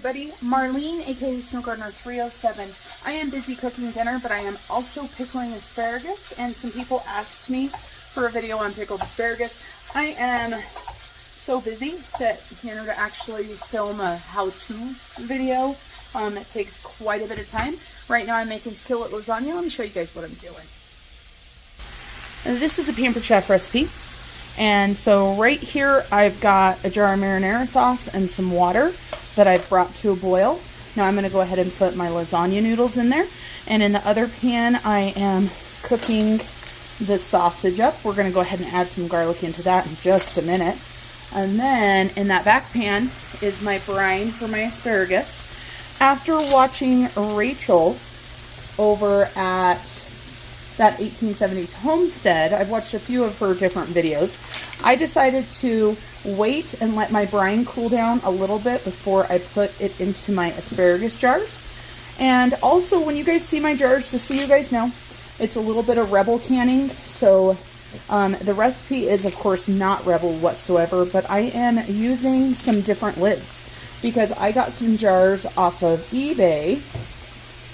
everybody, Marlene, aka Snow Gardener 307. I am busy cooking dinner, but I am also pickling asparagus, and some people asked me for a video on pickled asparagus. I am so busy that, to actually film a how-to video, it takes quite a bit of time. Right now I'm making skillet lasagna. Let me show you guys what I'm doing. And this is a Pampered Chef recipe. And so right here I've got a jar of marinara sauce and some water that I've brought to a boil. Now I'm going to go ahead and put my lasagna noodles in there. And in the other pan I am cooking the sausage up. We're going to go ahead and add some garlic into that in just a minute. And then in that back pan is my brine for my asparagus. After watching Rachel over at that 1870s homestead, I've watched a few of her different videos. I decided to wait and let my brine cool down a little bit before I put it into my asparagus jars. And also, when you guys see my jars, just so you guys know, it's a little bit of Rebel canning. So the recipe is, of course, not Rebel whatsoever, but I am using some different lids because I got some jars off of eBay.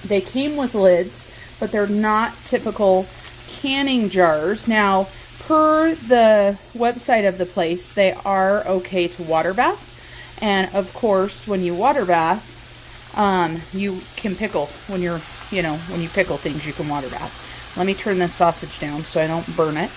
They came with lids, but they're not typical canning jars. Now, per the website of the place, they are okay to water bath. And of course, when you water bath, you can pickle. When you're, when you pickle things, you can water bath. Let me turn this sausage down so I don't burn it.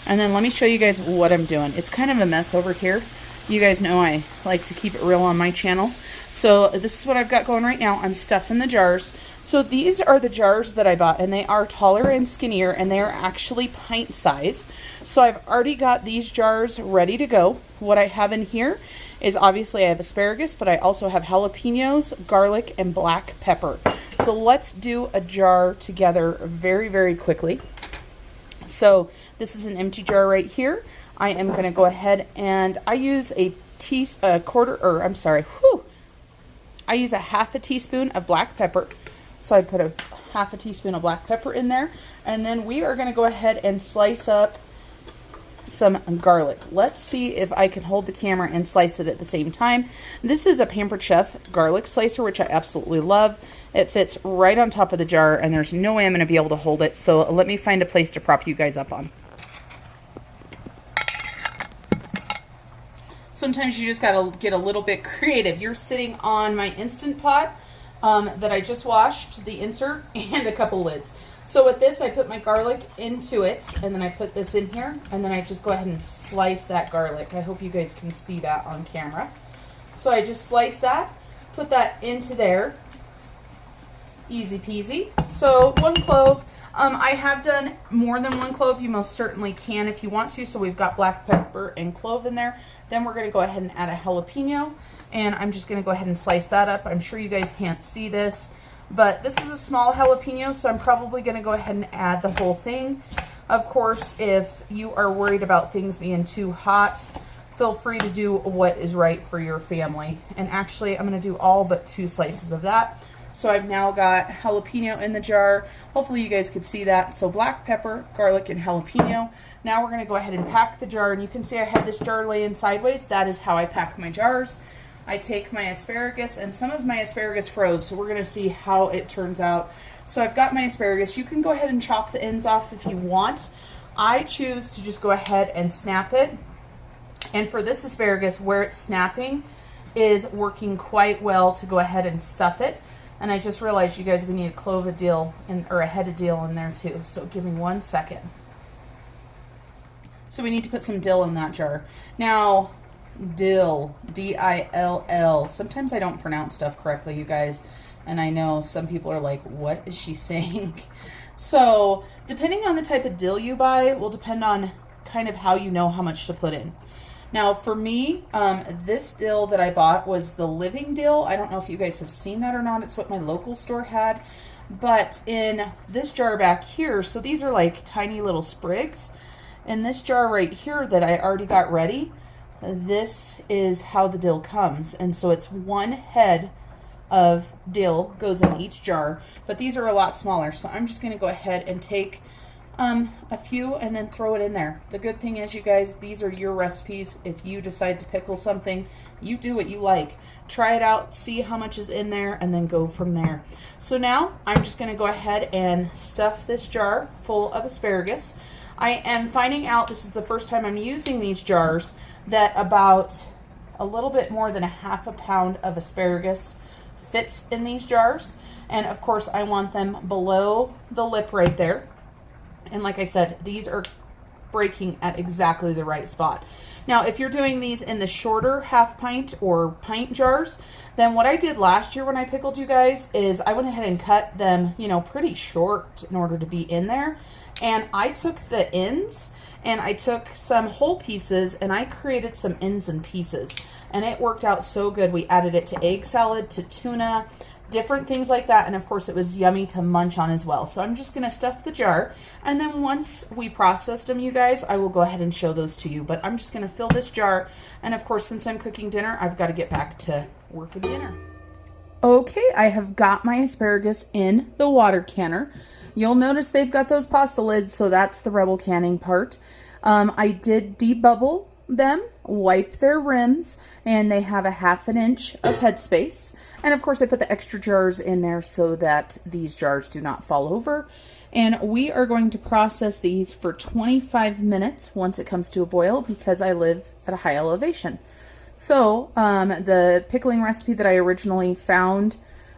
And then let me show you guys what I'm doing. It's kind of a mess over here. You guys know I like to keep it real on my channel. So this is what I've got going right now. I'm stuffing the jars. So these are the jars that I bought, and they are taller and skinnier, and they are actually pint size. So I've already got these jars ready to go. What I have in here is, obviously I have asparagus, but I also have jalapenos, garlic, and black pepper. So let's do a jar together very, very quickly. So this is an empty jar right here. I am going to go ahead and I use I use a half a teaspoon of black pepper. So I put a half a teaspoon of black pepper in there. And then we are going to go ahead and slice up some garlic. Let's see if I can hold the camera and slice it at the same time. This is a Pampered Chef garlic slicer, which I absolutely love. It fits right on top of the jar, and there's no way I'm going to be able to hold it. So let me find a place to prop you guys up on. Sometimes you just got to get a little bit creative. You're sitting on my Instant Pot that I just washed, the insert, and a couple lids. So with this, I put my garlic into it, and then I put this in here, and then I just go ahead and slice that garlic. I hope you guys can see that on camera. So I just slice that, put that into there. Easy peasy. So 1 clove. I have done more than 1 clove. You most certainly can if you want to. So we've got black pepper and clove in there. Then we're going to go ahead and add a jalapeno. And I'm just going to go ahead and slice that up. I'm sure you guys can't see this, but this is a small jalapeno, so I'm probably going to go ahead and add the whole thing. Of course, if you are worried about things being too hot, feel free to do what is right for your family. And actually, I'm going to do all but 2 slices of that. So I've now got jalapeno in the jar. Hopefully you guys could see that. So black pepper, garlic, and jalapeno. Now we're going to go ahead and pack the jar. And you can see I had this jar laying sideways. That is how I pack my jars. I take my asparagus, and some of my asparagus froze, so we're going to see how it turns out. So I've got my asparagus. You can go ahead and chop the ends off if you want. I choose to just go ahead and snap it. And for this asparagus, where it's snapping is working quite well to go ahead and stuff it. And I just realized, you guys, we need a clove of dill or a head of dill in there too. So give me 1 second. So we need to put some dill in that jar. Now, dill, D-I-L-L. Sometimes I don't pronounce stuff correctly, you guys. And I know some people are like, what is she saying? So depending on the type of dill you buy will depend on kind of how you know how much to put in. Now for me, this dill that I bought was the living dill. I don't know if you guys have seen that or not. It's what my local store had. But in this jar back here, so these are like tiny little sprigs. In this jar right here that I already got ready, this is how the dill comes. And so it's 1 head of dill goes in each jar, but these are a lot smaller. So I'm just going to go ahead and take a few and then throw it in there. The good thing is, you guys, these are your recipes. If you decide to pickle something, you do what you like. Try it out, see how much is in there, and then go from there. So now I'm just going to go ahead and stuff this jar full of asparagus. I am finding out, this is the first time I'm using these jars, that about a little bit more than a half a pound of asparagus fits in these jars. And of course I want them below the lip right there. And like I said, these are breaking at exactly the right spot. Now, if you're doing these in the shorter half pint or pint jars, then what I did last year when I pickled, you guys, is I went ahead and cut them, you know, pretty short in order to be in there. And I took the ends and I took some whole pieces and I created some ends and pieces. And it worked out so good. We added it to egg salad, to tuna, different things like that. And of course it was yummy to munch on as well. So I'm just going to stuff the jar. And then once we processed them, you guys, I will go ahead and show those to you. But I'm just going to fill this jar. And of course, since I'm cooking dinner, I've got to get back to working dinner. Okay, I have got my asparagus in the water canner. You'll notice they've got those pasta lids, so that's the Rebel canning part. I did debubble them, wipe their rims, and they have a 1/2 inch of headspace. And of course I put the extra jars in there so that these jars do not fall over. And we are going to process these for 25 minutes once it comes to a boil, because I live at a high elevation. So the pickling recipe that I originally found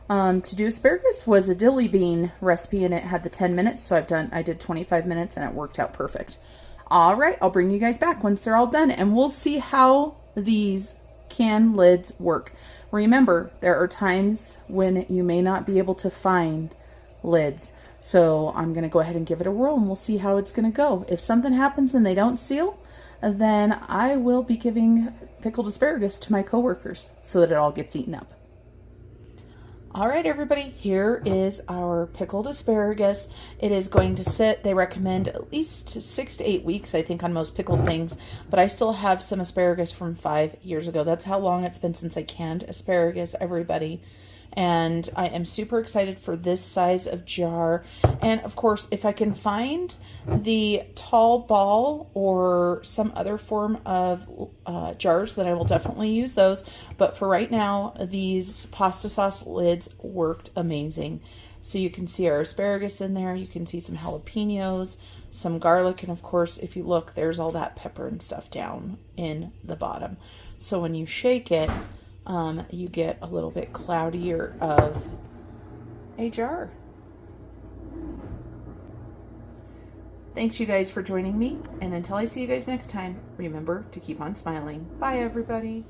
to do asparagus was a dilly bean recipe, and it had the 10 minutes. So I did 25 minutes and it worked out perfect. All right, I'll bring you guys back once they're all done and we'll see how these can lids work. Remember, there are times when you may not be able to find lids. So I'm going to go ahead and give it a whirl and we'll see how it's going to go. If something happens and they don't seal, then I will be giving pickled asparagus to my coworkers so that it all gets eaten up. All right, everybody, here is our pickled asparagus. It is going to sit, they recommend at least 6 to 8 weeks, I think, on most pickled things, but I still have some asparagus from 5 years ago. That's how long it's been since I canned asparagus, everybody. And I am super excited for this size of jar. And of course, if I can find the tall ball or some other form of jars, then I will definitely use those. But for right now, these pasta sauce lids worked amazing. So you can see our asparagus in there. You can see some jalapenos, some garlic. And of course, if you look, there's all that pepper and stuff down in the bottom. So when you shake it, you get a little bit cloudier of a jar. Thanks, you guys, for joining me. And until I see you guys next time, remember to keep on smiling. Bye, everybody.